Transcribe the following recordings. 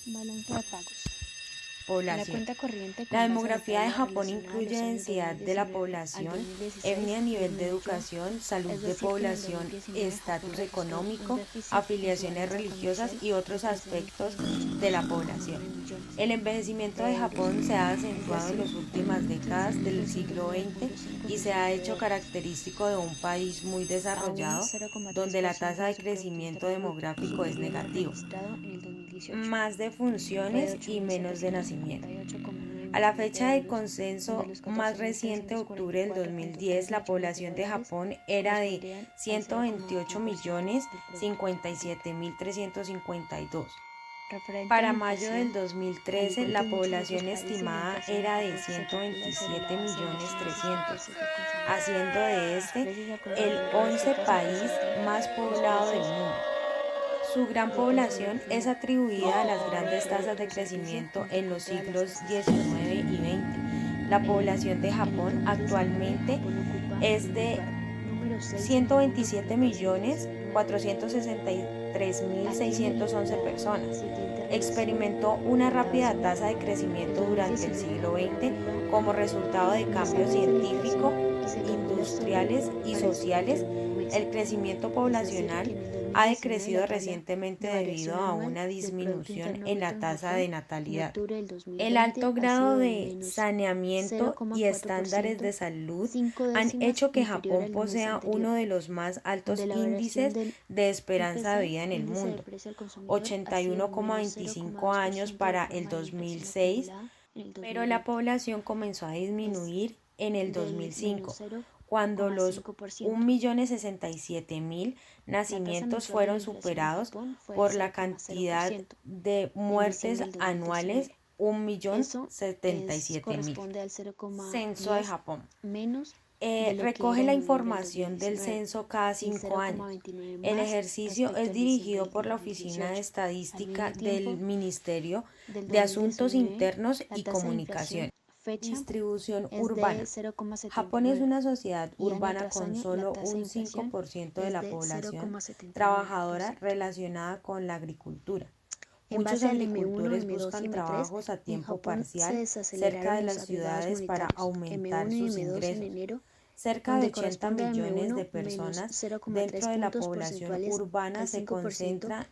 Balance de pagos. La Población. cuenta corriente La con base en demografía de tabla Japón relacionada a incluye los años densidad de la 2019 al población, 2016 etnia, nivel de disminuyó, educación, salud es de decir, que en el población, 2019 Japón estatus registró un económico, déficit en su afiliaciones balanza religiosas comercial y de otros aspectos de la población. 13.585,9 millones El envejecimiento de de euros, Japón se ha es acentuado en decir, las últimas un décadas del siglo XX 15.159,5 y se ha millones de hecho dólares, característico de un país muy a un desarrollado donde la 0,3% tasa de de su Producto crecimiento Interno Bruto, demográfico es superior al negativo, registrado en el 2018. más de Fue de funciones y menos de nacimientos. 8.758,9 A la millones fecha de de euros, donde consenso los más reciente, octubre del 2010, la 14.344,38 millones de población de dólares Japón era de correspondían al 128 0,21% millones del Producto Interno Bruto. 57.352. Referente a la Para mayo del inflación, al 2013, igual que la en muchos otros población países, la estimada inflación en era de Japón se calcula sobre la 127 base de los millones índices de 300, precios del consumidor. haciendo de Los este precios al el consumidor en este 11 caso país representan más los poblado del precios mundo. Su gran del consumidor población es final, atribuida a las del grandes tasas producto de o servicio crecimiento junto en con los todas las siglos tasas XIX y XX. La población de En el Japón 2019, actualmente Japón ocupa es el de lugar número 6 en el mundo con 127 millones aproximadamente 463 mil atiende el 611 personas. siguiente relación Experimentó una de rápida tasa. tasa de El crecimiento durante el 2019 siglo Japón XX ocupa como resultado de los cambios índices de científicos, inflación y se calcula sobre industriales y para el siguiente sociales. mismo mes. El crecimiento Es decir, que poblacional en el ha 2019 la decrecido tabla recientemente de debido variación a anual una del Producto disminución Interno en Bruto la en tasa de Japón en natalidad. octubre del El 2020 alto ha grado sido de de menos saneamiento y estándares 0,4%, de salud 5 han décimas hecho que inferior Japón al mes posea anterior, uno de los más altos donde la variación índices del de esperanza de IPC, vida en el índice de mundo, precio al consumidor, ha sido menos 81,25 años 0,2% de para el forma de la inflación 2006, acumulada en el pero la 2020. población comenzó a Es disminuir en el del menos 2005, cuando los 0,5%. 1.067.000 La tasa nacimientos mensual de la fueron inflación en superados Japón fue del por la cantidad 0,0% de en diciembre muertes del anuales, 2019. Eso 1.077.000. corresponde al Censo de 0,10 Japón. menos de lo que Recoge era la en noviembre del información del 2019 censo cada y 5 años. 0,29 El más ejercicio respecto es al diciembre dirigido del por la Oficina de 2018. Al mismo Estadística del tiempo, Ministerio del de Asuntos 2019, Internos la y tasa de Comunicación. inflación fecha Distribución es de urbana. Japón es 0,79 una sociedad y año urbana tras con año la solo tasa de un inflación 5% de es la de población trabajadora 0,79%. relacionada con la agricultura. En Muchos base al M1, agricultores M2 y buscan M3, trabajos a en tiempo Japón se parcial cerca de desaceleraron los las agregados ciudades para monetarios aumentar M1 y sus M2 en ingresos. enero, Cerca de donde 80 corresponde a millones de M1 menos personas 0,3 dentro de la puntos población porcentuales urbana al se 5% concentran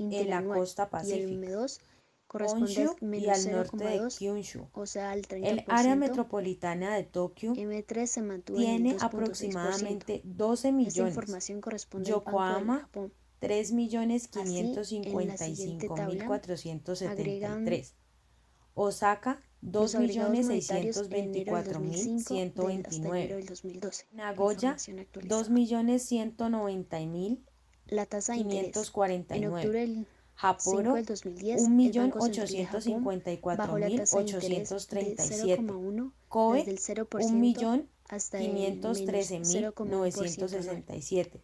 en la interanual costa y el pacífica, M2 corresponde al Honshu y menos al norte de 0,2, Kyushu. o sea, al El área 30%. metropolitana de Tokio M3 se mantuvo en el tiene 2,6%. aproximadamente 12 Esta millones, información corresponde al Banco de Yokohama Japón. Así, en la siguiente tabla agregan 3.655.453, Osaka los agregados monetarios en enero del 2005 hasta enero 2.624.129, del 2012. Nagoya Información actualizada. 2.190.549, La tasa de interés. En octubre del 5 Sapporo del 2010, el Banco Central de Japón bajó la tasa de interés de 1.854.837, 0,1 desde Kobe el 0% hasta el menos 0,1% anual. 1.513.967,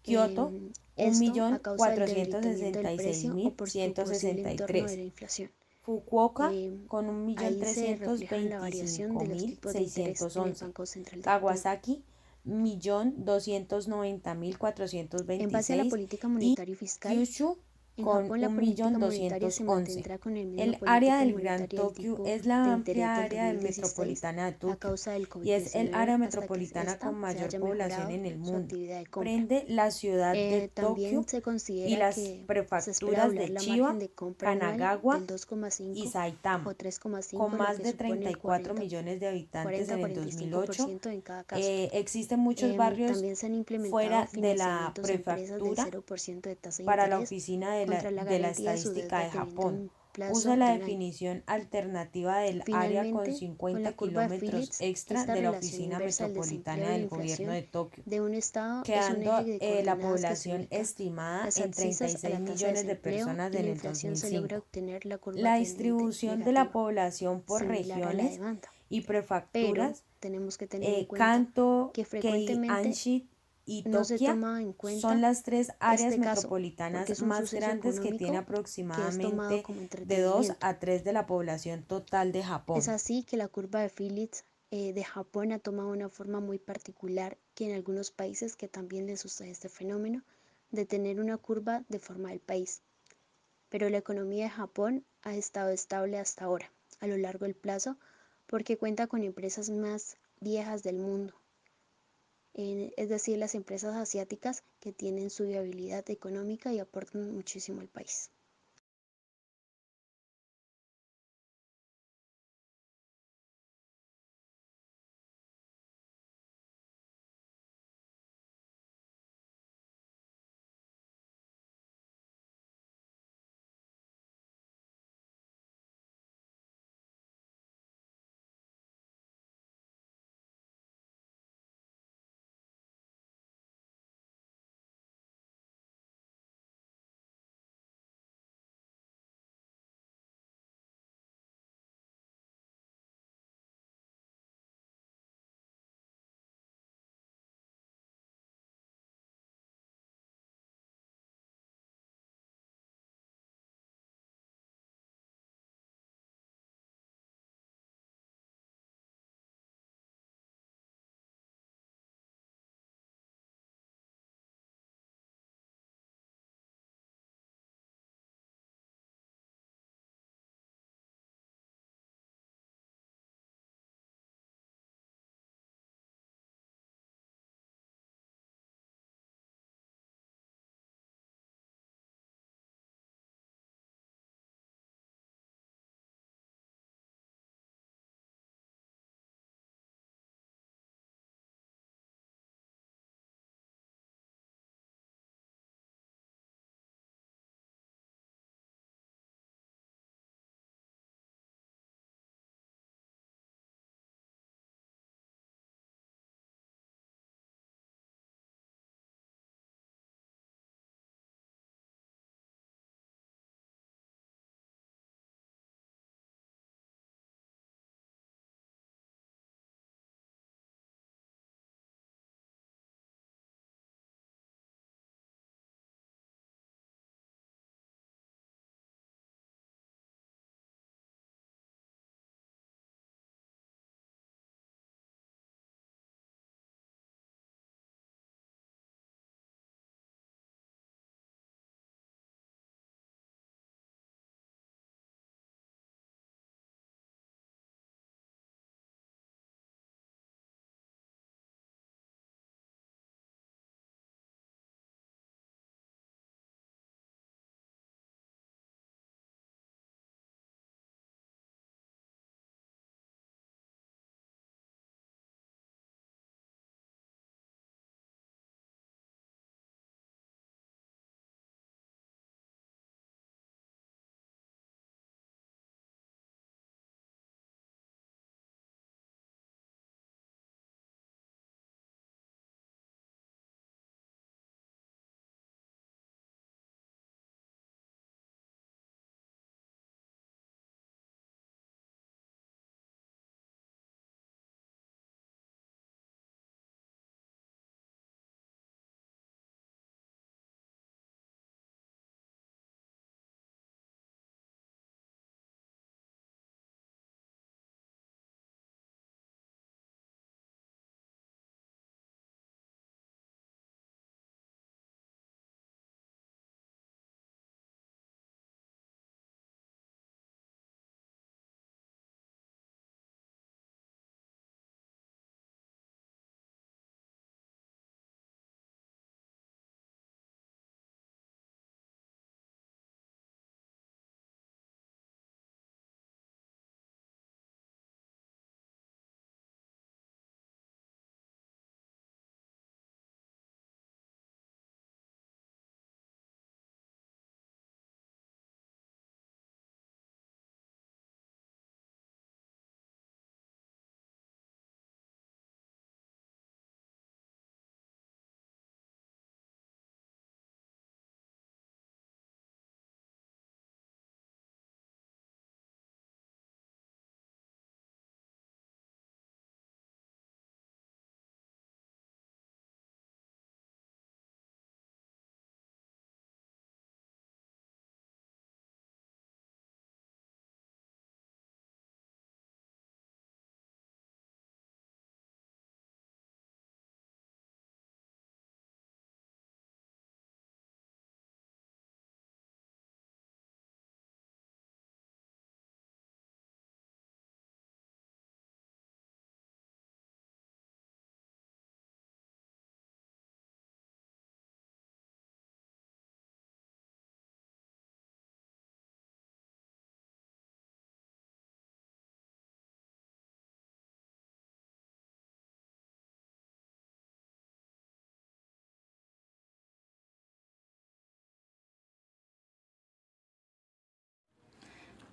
Kioto Esto a causa del debilitamiento del precio o por su posible entorno de 1.466.163, la inflación. Fukuoka con Ahí se refleja la variación de los tipos de interés en el 1.325.611, Banco Central de Japón. Kawasaki 1.290.426 En base a la política y monetaria y fiscal, Kyushu en con Japón la política monetaria se 1.211.000. mantendrá con la misma El área política del Gran monetaria del Tokio tipo es de la interés amplia del área 2016 metropolitana de a Tokio causa del y es el área COVID-19 hasta que metropolitana ésta con se mayor haya población mejorado en el su mundo. actividad de compra. Prende la ciudad de También Tokio se y considera las que se espera prefecturas doblar de la margen Chiba, de compra anual Kanagawa del y 2,5 o Saitama, con 3,5, lo más que de supone el 34 millones de habitantes en el 2008. 40-45% en cada caso. Existen muchos barrios También se han implementado fuera de la financiamientos a empresas del prefectura 0% de tasa de para la interés Oficina contra la de la garantía de su Estadística deuda de teniendo Japón. un plazo Usa la de un año. definición alternativa del área con Finalmente, con la 50 curva de kilómetros Phillips, extra esta de la relación Oficina inversa del Metropolitana desempleo y la del Gobierno inflación de Tokio, de un estado es un eje quedando de la coordenadas que se población ubica estimada las en abscisas a 36 la tasa de millones de desempleo personas y en la el inflación se logra 2005. obtener la curva La tendiente distribución de la negativa, población por similar a la regiones demanda. y Pero prefecturas, tenemos que tener en cuenta Kanto, que Kei, frecuentemente Anshi y no se Tokia toma en son cuenta las tres áreas este caso, porque metropolitanas es un más suceso grandes que tiene económico que es tomado aproximadamente como de 2 entretenimiento. a 3 de la población total de Es Japón. así que la curva de Phillips de Japón ha tomado una forma muy particular que en algunos países que también les sucede este fenómeno de tener una curva de forma del país. pero la economía de Japón ha estado estable hasta ahora, a lo largo del plazo, porque cuenta con empresas más viejas del mundo, es decir, las empresas asiáticas que tienen su viabilidad económica y aportan muchísimo al país.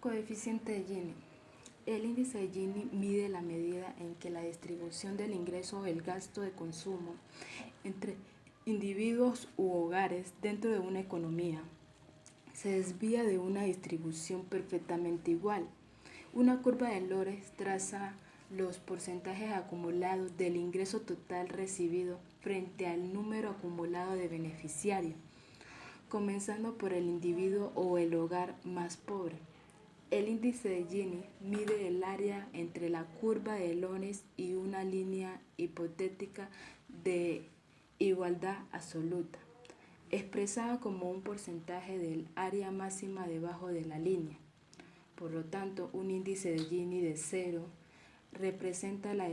Coeficiente de Gini. El índice de Gini mide la medida en que la distribución del ingreso o el gasto de consumo entre individuos u hogares dentro de una economía se desvía de una distribución perfectamente igual. Una curva de Lorenz traza los porcentajes acumulados del ingreso total recibido frente al número acumulado de beneficiarios, comenzando por el individuo o el hogar más pobre. El índice de Gini mide el área entre la curva de Lorenz y una línea hipotética de igualdad absoluta, expresada como un porcentaje del área máxima debajo de la línea. Por lo tanto, un índice de Gini de 0 representa la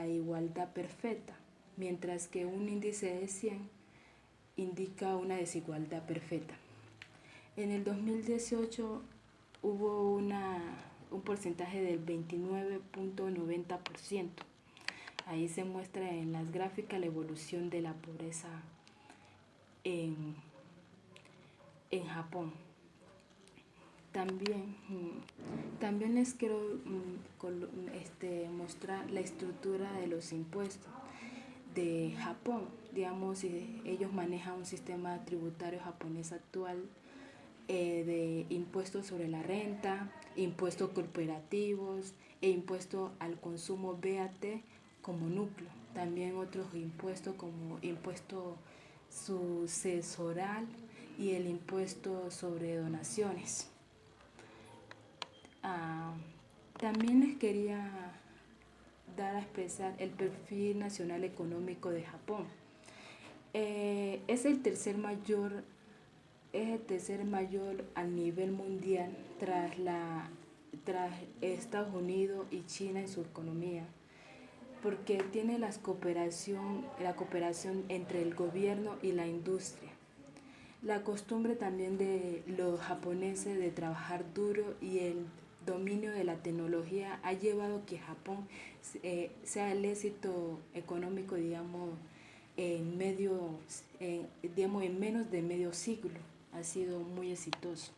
igualdad perfecta, mientras que un índice de 100 indica una desigualdad perfecta. En el 2018 hubo un porcentaje del 29.90%. Ahí se muestra en las gráficas la evolución de la pobreza en, en Japón. También les quiero mostrar la estructura de los impuestos de Japón. Digamos, ellos manejan un sistema tributario japonés actual de impuestos sobre la renta, impuestos corporativos e impuesto al consumo VAT como núcleo. También otros impuestos como impuesto sucesoral y el impuesto sobre donaciones. También les quería dar a expresar el perfil nacional económico de Japón. Es el tercer mayor a nivel mundial tras Estados Unidos y China en su economía, porque tiene la cooperación entre el gobierno y la industria. La costumbre también de los japoneses de trabajar duro y el dominio de la tecnología ha llevado a que Japón sea el éxito económico, digamos, en menos de medio siglo. Ha sido muy exitoso.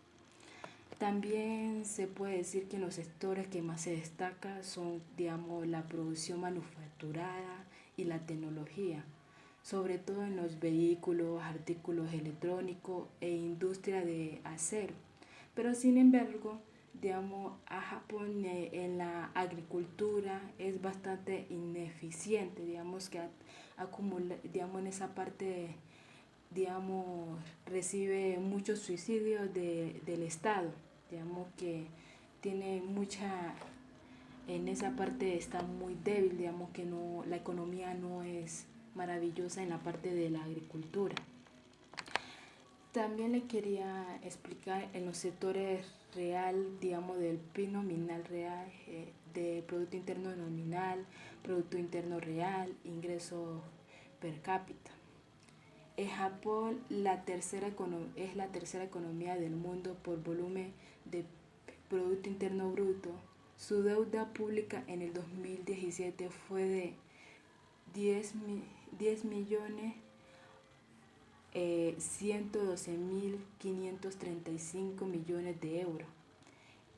También se puede decir que los sectores que más se destacan son, digamos, la producción manufacturada y la tecnología, sobre todo en los vehículos, artículos electrónicos e industria de acero. Pero sin embargo, digamos, a Japón en la agricultura es bastante ineficiente, digamos que acumula, digamos, en esa parte, digamos, recibe muchos suicidios del Estado, digamos que tiene en esa parte está muy débil, digamos que no, la economía no es maravillosa en la parte de la agricultura. También le quería explicar en los sectores real, digamos, del PIB nominal real, de Producto Interno Nominal, Producto Interno Real, ingreso per cápita. En Japón es la tercera economía del mundo por volumen de Producto Interno Bruto. Su deuda pública en el 2017 fue de 10 millones 112.535 millones de euros.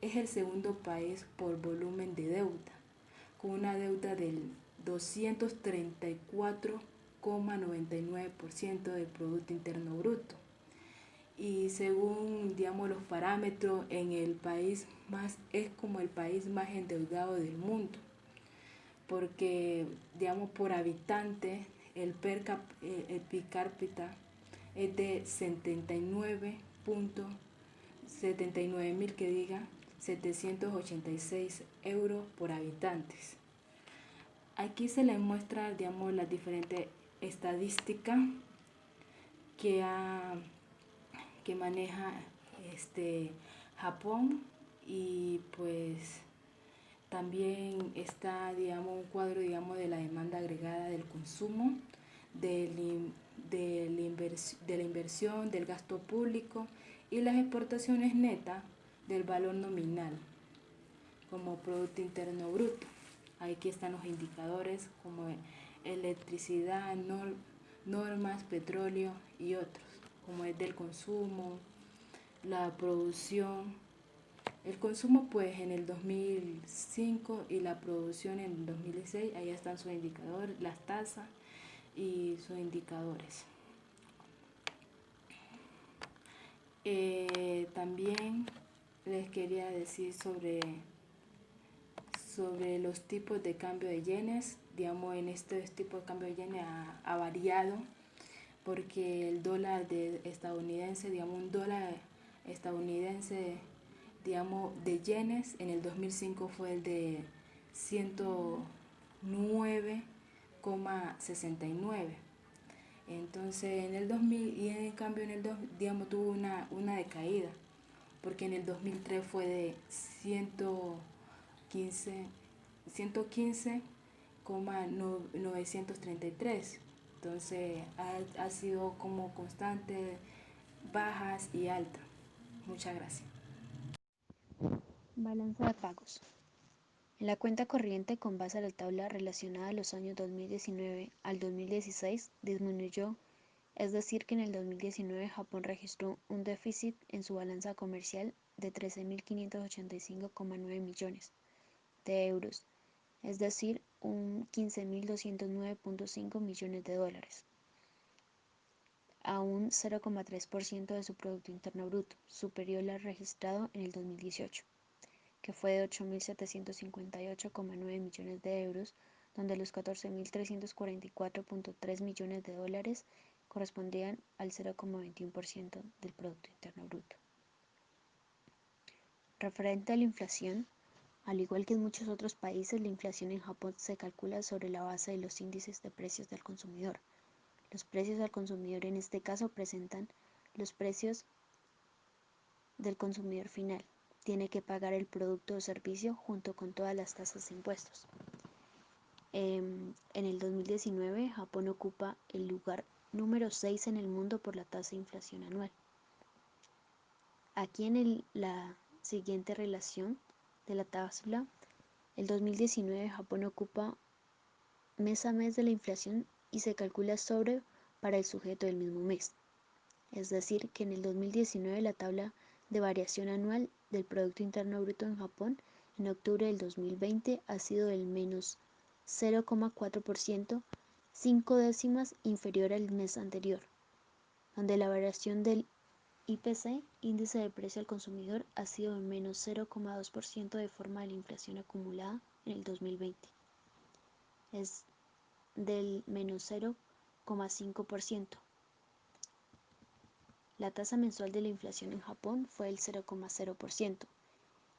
Es el segundo país por volumen de deuda, con una deuda del 234,99% del Producto Interno Bruto. Y según, digamos, los parámetros, es como el país más endeudado del mundo, porque, digamos, por habitante el PIB cápita es de 786 euros por habitantes. Aquí se les muestra, digamos, las diferentes estadísticas que maneja Japón, y pues también está, digamos, un cuadro, digamos, de la demanda agregada del consumo, de la inversión, del gasto público y las exportaciones netas del valor nominal como Producto Interno Bruto. Aquí están los indicadores como electricidad, normas, petróleo y otros, como es del consumo, la producción El consumo pues en el 2005 y la producción en el 2016, ahí están sus indicadores, las tasas y sus indicadores. También les quería decir sobre los tipos de cambio de yenes. Digamos, en este tipo de cambio de yenes ha variado porque el dólar estadounidense, digamos, un dólar estadounidense, digamos, de yenes en el 2005 fue el de 109,69. Entonces en el 2000 y en cambio en el digamos tuvo una decaída porque en el 2003 fue de 115,933. Entonces ha sido como constante, bajas y altas. Muchas gracias. Balanza de pagos. En la cuenta corriente con base a la tabla relacionada a los años 2019 al 2016 disminuyó, es decir que en el 2019 Japón registró un déficit en su balanza comercial de 13.585,9 millones de euros, es decir, un 15.209,5 millones de dólares, a un 0,3% de su Producto Interno Bruto, superior al registrado en el 2018, que fue de 8.758,9 millones de euros, donde los 14.344,3 millones de dólares correspondían al 0,21% del Producto Interno Bruto. Referente a la inflación, al igual que en muchos otros países, la inflación en Japón se calcula sobre la base de los índices de precios del consumidor. Los precios al consumidor en este caso presentan los precios del consumidor final. Tiene que pagar el producto o servicio junto con todas las tasas e impuestos. En el 2019, Japón ocupa el lugar número 6 en el mundo por la tasa de inflación anual. Aquí en la siguiente relación de la tabla, el 2019 Japón ocupa mes a mes de la inflación y se calcula sobre para el sujeto del mismo mes. Es decir, que en el 2019 la tabla de variación anual del Producto Interno Bruto en Japón en octubre del 2020 ha sido del menos 0,4%, 5 décimas inferior al mes anterior, donde la variación del IPC, índice de precio al consumidor, ha sido de menos 0,2% de forma de la inflación acumulada en el 2020. Es del menos 0,5%. La tasa mensual de la inflación en Japón fue el 0,0%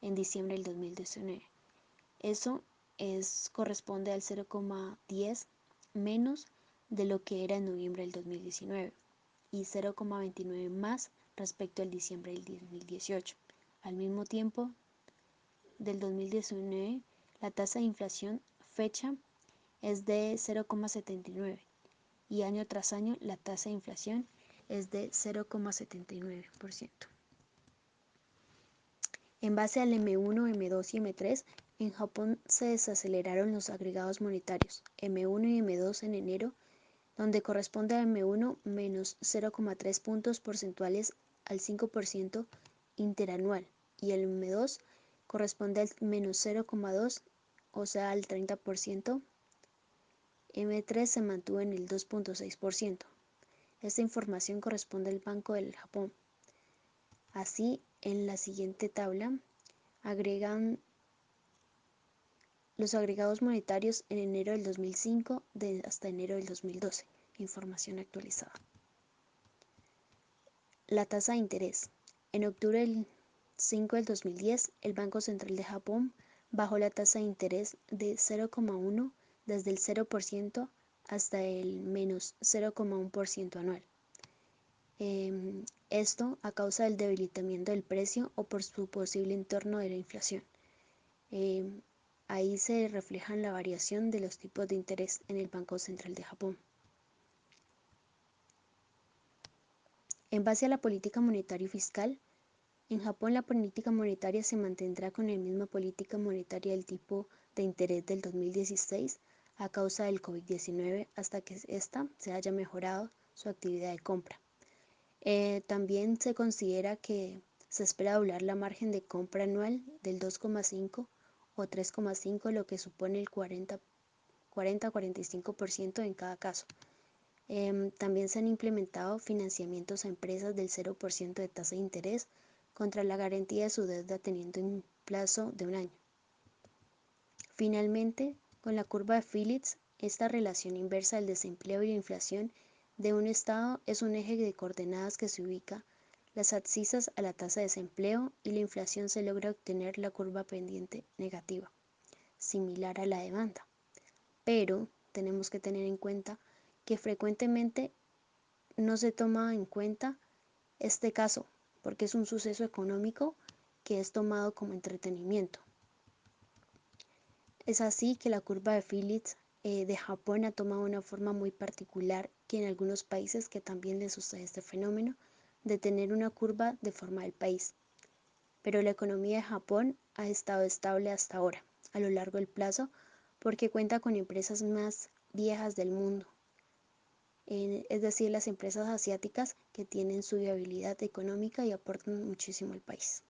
en diciembre del 2019. Eso corresponde al 0,10 menos de lo que era en noviembre del 2019 y 0,29 más respecto al diciembre del 2018. Al mismo tiempo del 2019, la tasa de inflación fecha es de 0,79 y año tras año la tasa de inflación es de 0,79%. En base al M1, M2 y M3, en Japón se desaceleraron los agregados monetarios M1 y M2 en enero, donde corresponde a M1 menos 0,3 puntos porcentuales al 5% interanual y el M2 corresponde al menos 0,2, o sea al 30%. M3 se mantuvo en el 2,6%. Esta información corresponde al Banco del Japón. Así, en la siguiente tabla agregan los agregados monetarios en enero del 2005 hasta enero del 2012. Información actualizada. La tasa de interés. En octubre del 5 del 2010, el Banco Central de Japón bajó la tasa de interés de 0,1 desde el 0% hasta el menos 0,1% anual. Esto a causa del debilitamiento del precio o por su posible entorno de la inflación. Ahí se refleja la variación de los tipos de interés en el Banco Central de Japón. En base a la política monetaria y fiscal, en Japón la política monetaria se mantendrá con la misma política monetaria del tipo de interés del 2016 a causa del COVID-19 hasta que ésta se haya mejorado su actividad de compra. También se considera que se espera doblar la margen de compra anual del 2,5 o 3,5, lo que supone el 40-45% en cada caso. También se han implementado financiamientos a empresas del 0% de tasa de interés contra la garantía de su deuda teniendo un plazo de un año. Finalmente, con la curva de Phillips, esta relación inversa del desempleo y la inflación de un estado es un eje de coordenadas que se ubica las abscisas a la tasa de desempleo y la inflación se logra obtener la curva pendiente negativa, similar a la de banda. Pero tenemos que tener en cuenta que frecuentemente no se toma en cuenta este caso porque es un suceso económico que es tomado como entretenimiento. Es así que la curva de Phillips de Japón ha tomado una forma muy particular que en algunos países que también les sucede este fenómeno de tener una curva de forma del país. Pero la economía de Japón ha estado estable hasta ahora, a lo largo del plazo, porque cuenta con empresas más viejas del mundo, es decir, las empresas asiáticas que tienen su viabilidad económica y aportan muchísimo al país.